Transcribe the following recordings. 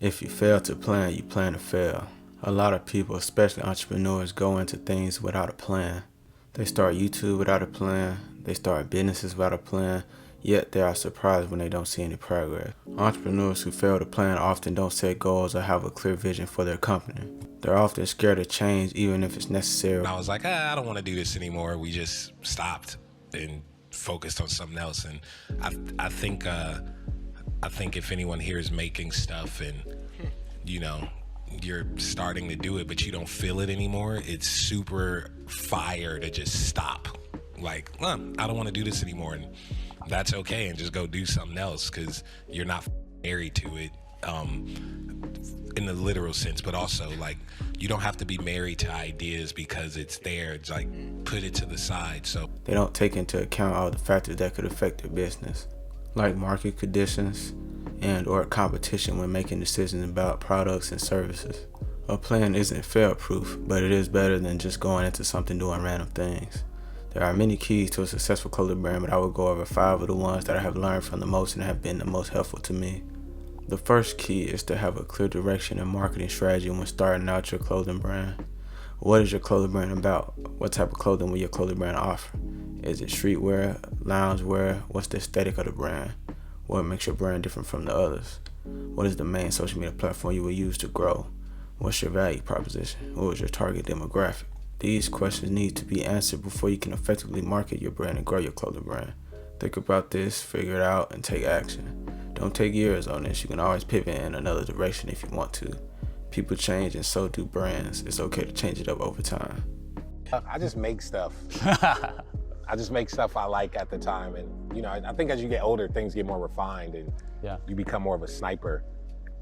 If you fail to plan, you plan to fail. A lot of people, especially entrepreneurs, go into things without a plan. They start YouTube without a plan. They start businesses without a plan. Yet they are surprised when they don't see any progress. Entrepreneurs who fail to plan often don't set goals or have a clear vision for their company. They're often scared of change even if it's necessary. I was like, I don't want to do this anymore. We just stopped and focused on something else. And I think if anyone here is making stuff and, you're starting to do it, but you don't feel it anymore, it's super fire to just stop. Like, I don't want to do this anymore. And that's okay. And just go do something else because you're not married to it. In the literal sense, but also like you don't have to be married to ideas because it's there. It's like put it to the side. So they don't take into account all the factors that could affect their business, like market conditions and or competition when making decisions about products and services. A plan isn't fail-proof, but it is better than just going into something doing random things. There are many keys to a successful clothing brand, but I will go over 5 of the ones that I have learned from the most and have been the most helpful to me. The first key is to have a clear direction and marketing strategy when starting out your clothing brand. What is your clothing brand about? What type of clothing will your clothing brand offer? Is it streetwear, loungewear? What's the aesthetic of the brand? What makes your brand different from the others? What is the main social media platform you will use to grow? What's your value proposition? Who is your target demographic? These questions need to be answered before you can effectively market your brand and grow your clothing brand. Think about this, figure it out, and take action. Don't take years on this. You can always pivot in another direction if you want to. People change and so do brands. It's okay to change it up over time. I just make stuff. I just make stuff I like at the time. And, I think as you get older, things get more refined and you become more of a sniper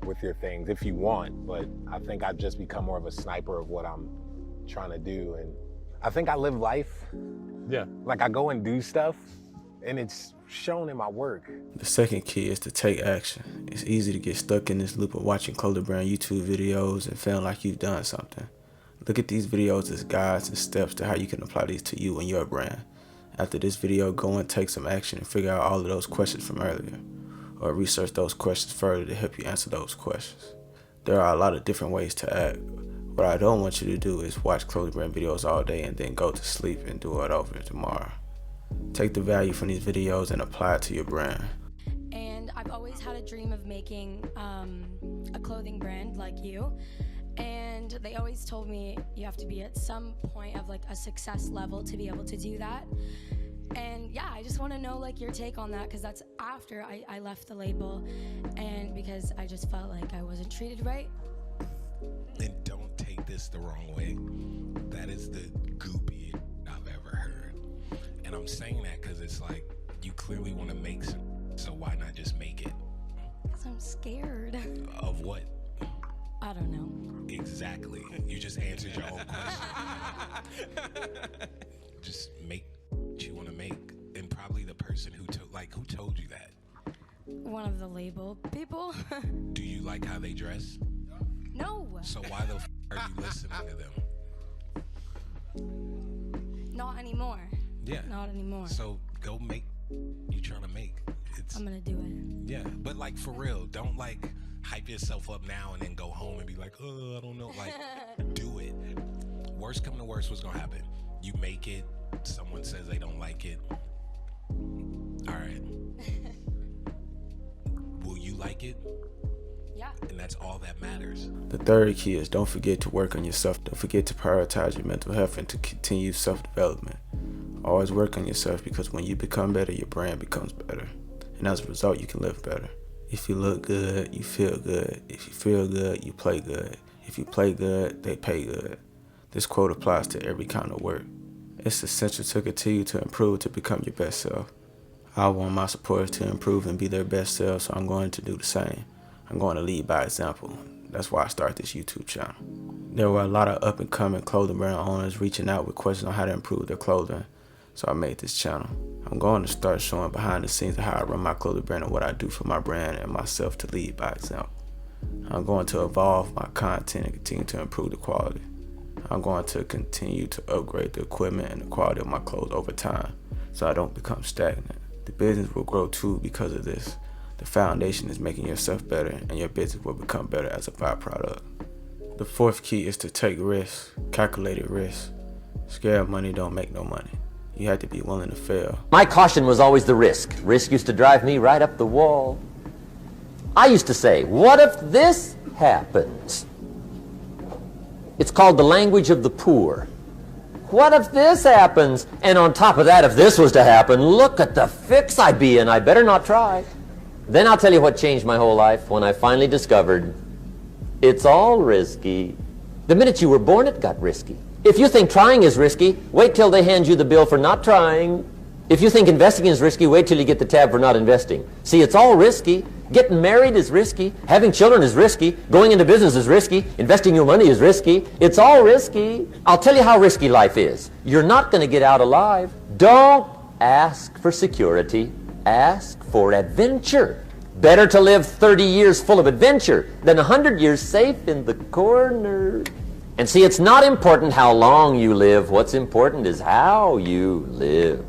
with your things if you want. But I think I've just become more of a sniper of what I'm trying to do. And I think I live life. Yeah. Like I go and do stuff and it's shown in my work. The second key is to take action. It's easy to get stuck in this loop of watching clothing brand YouTube videos and feeling like you've done something. Look at these videos as guides and steps to how you can apply these to you and your brand. After this video, go and take some action and figure out all of those questions from earlier, or research those questions further to help you answer those questions. There are a lot of different ways to act. What I don't want you to do is watch clothing brand videos all day and then go to sleep and do it over tomorrow. Take the value from these videos and apply it to your brand. And I've always had a dream of making a clothing brand like you. And they always told me you have to be at some point of like a success level to be able to do that. And yeah, I just want to know like your take on that, because that's after I left the label and because I just felt like I wasn't treated right. And don't take this the wrong way. That is the goopiest I've ever heard. And I'm saying that because it's like you clearly want to make some, so why not just make it? Because I'm scared. Of what? I don't know. Exactly. You just answered your own question. Just make what you want to make. And probably the person who told you that? One of the label people. Do you like how they dress? No. So why the are you listening to them? Not anymore. Yeah. Not anymore. So go make you trying to make. I'm gonna do it. Yeah, but like for real, don't like hype yourself up now and then go home and be like, oh, I don't know. Like, do it. Worst come to worst, what's gonna happen? You make it, someone says they don't like it. All right. Will you like it? Yeah. And that's all that matters. The third key is don't forget to work on yourself. Don't forget to prioritize your mental health and to continue self-development. Always work on yourself, because when you become better, your brand becomes better. And as a result, you can live better. If you look good, you feel good. If you feel good, you play good. If you play good, they pay good. This quote applies to every kind of work. It's essential to continue to improve to become your best self. I want my supporters to improve and be their best selves, so I'm going to do the same. I'm going to lead by example. That's why I started this YouTube channel. There were a lot of up-and-coming clothing brand owners reaching out with questions on how to improve their clothing, so I made this channel. I'm going to start showing behind the scenes of how I run my clothing brand and what I do for my brand and myself to lead by example. I'm going to evolve my content and continue to improve the quality. I'm going to continue to upgrade the equipment and the quality of my clothes over time so I don't become stagnant. The business will grow too because of this. The foundation is making yourself better, and your business will become better as a byproduct. The fourth key is to take risks, calculated risks. Scared money don't make no money. You have to be willing to fail. My caution was always the risk. Risk used to drive me right up the wall. I used to say, what if this happens? It's called the language of the poor. What if this happens? And on top of that, if this was to happen, look at the fix I'd be in. I better not try. Then I'll tell you what changed my whole life when I finally discovered it's all risky. The minute you were born, it got risky. If you think trying is risky, wait till they hand you the bill for not trying. If you think investing is risky, wait till you get the tab for not investing. See, it's all risky. Getting married is risky. Having children is risky. Going into business is risky. Investing your money is risky. It's all risky. I'll tell you how risky life is. You're not going to get out alive. Don't ask for security. Ask for adventure. Better to live 30 years full of adventure than 100 years safe in the corner. And see, it's not important how long you live. What's important is how you live.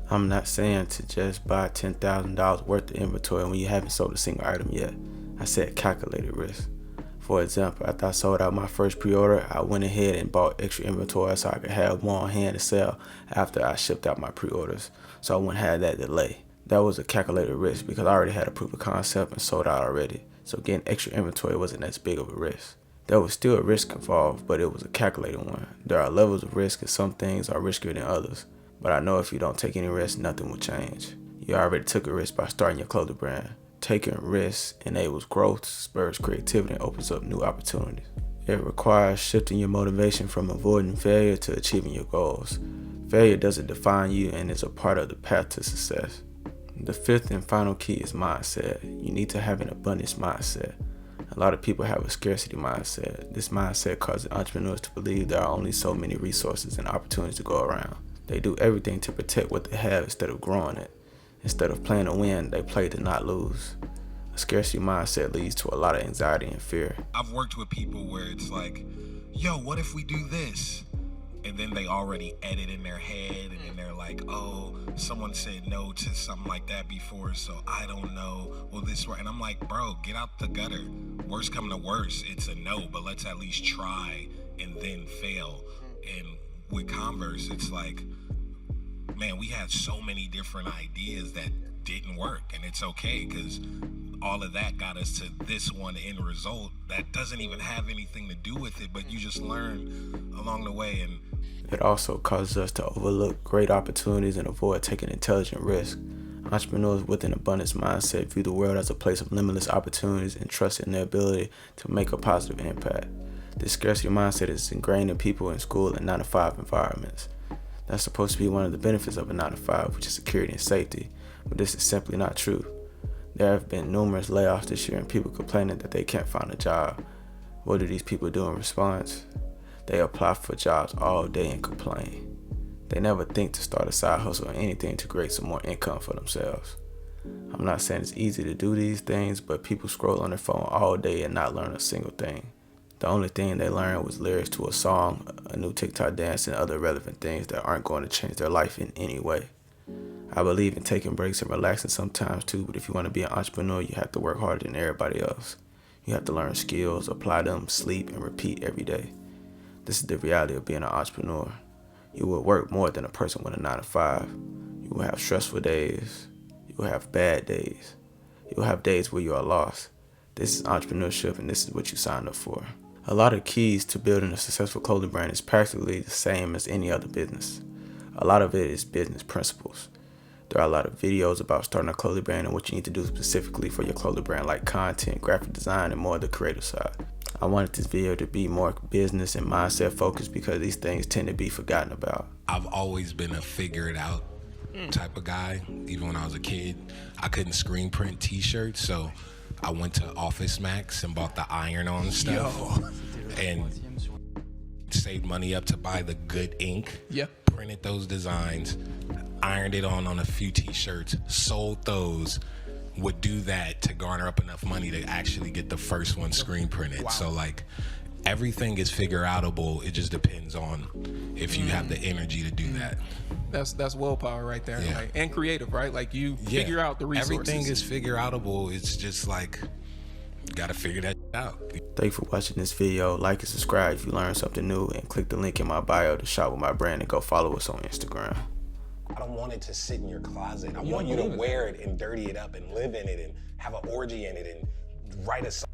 I'm not saying to just buy $10,000 worth of inventory when you haven't sold a single item yet. I said calculated risk. For example, after I sold out my first pre-order, I went ahead and bought extra inventory so I could have more on hand to sell after I shipped out my pre-orders, so I wouldn't have that delay. That was a calculated risk because I already had a proof of concept and sold out already, so getting extra inventory wasn't as big of a risk. There was still a risk involved, but it was a calculated one. There are levels of risk and some things are riskier than others. But I know if you don't take any risk, nothing will change. You already took a risk by starting your clothing brand. Taking risks enables growth, spurs creativity, and opens up new opportunities. It requires shifting your motivation from avoiding failure to achieving your goals. Failure doesn't define you and is a part of the path to success. The fifth and final key is mindset. You need to have an abundance mindset. A lot of people have a scarcity mindset. This mindset causes entrepreneurs to believe there are only so many resources and opportunities to go around. They do everything to protect what they have instead of growing it. Instead of playing to win, they play to not lose. A scarcity mindset leads to a lot of anxiety and fear. I've worked with people where it's like, yo, what if we do this? And then they already edit in their head, and then they're like, oh, someone said no to something like that before, so I don't know. Well, this right. And I'm like, bro, get out the gutter. Worst come to worst, it's a no, but let's at least try and then fail. And with Converse, it's like, man, we had so many different ideas that didn't work, and it's okay because all of that got us to this one end result that doesn't even have anything to do with it, but you just learn along the way. And it also causes us to overlook great opportunities and avoid taking intelligent risks. Entrepreneurs with an abundance mindset view the world as a place of limitless opportunities and trust in their ability to make a positive impact. This scarcity mindset is ingrained in people in school and 9-to-5 environments. That's supposed to be one of the benefits of a 9-to-5, which is security and safety, but this is simply not true. There have been numerous layoffs this year and people complaining that they can't find a job. What do these people do in response? They apply for jobs all day and complain. They never think to start a side hustle or anything to create some more income for themselves. I'm not saying it's easy to do these things, but people scroll on their phone all day and not learn a single thing. The only thing they learned was lyrics to a song, a new TikTok dance, and other relevant things that aren't going to change their life in any way. I believe in taking breaks and relaxing sometimes too, but if you want to be an entrepreneur, you have to work harder than everybody else. You have to learn skills, apply them, sleep, and repeat every day. This is the reality of being an entrepreneur. You will work more than a person with a 9-to-5. You will have stressful days. You will have bad days. You will have days where you are lost. This is entrepreneurship, and this is what you signed up for. A lot of keys to building a successful clothing brand is practically the same as any other business. A lot of it is business principles. There are a lot of videos about starting a clothing brand and what you need to do specifically for your clothing brand, like content, graphic design, and more of the creative side. I wanted this video to be more business and mindset focused because these things tend to be forgotten about. I've always been a figure it out type of guy. Even when I was a kid, I couldn't screen print t-shirts, so I went to Office Max and bought the iron-on stuff and saved money up to buy the good ink. Printed those designs, ironed it on a few t-shirts, sold those, would do that to garner up enough money to actually get the first one screen printed. So like, everything is figure outable. It just depends on if you have the energy to do that. That's willpower right there. Yeah. Like, and creative, right? Like you figure out the resources. Everything is figure outable. It's just like, you gotta figure that out. Thank you for watching this video. Like and subscribe if you learned something new, and click the link in my bio to shop with my brand and go follow us on Instagram. I don't want it to sit in your closet. I want you to wear it and dirty it up and live in it and have an orgy in it and write a song.